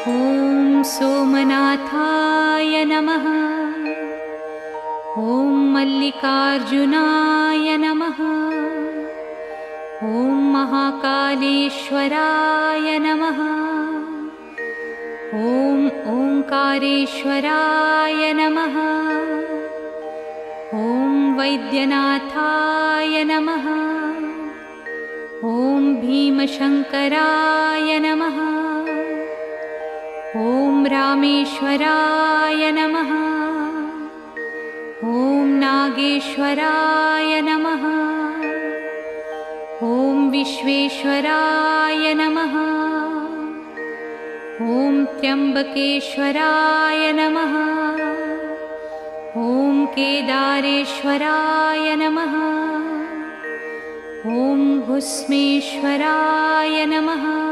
ॐ सोमनाथाय नमः। ॐ मल्लिकार्जुनाय नमः। ॐ महाकालेश्वराय नमः। ॐ ओंकारेश्वराय नमः। ॐ वैद्यनाथाय नमः। ॐ भीमशंकराय नमः। ॐ रामेश्वराय नमः। ॐ नागेश्वराय नमः। ॐ विश्वेश्वराय नमः। ॐ त्र्यंबकेश्वराय नमः। ॐ केदारेश्वराय नमः। ॐ भुस्मेश्वराय नमः।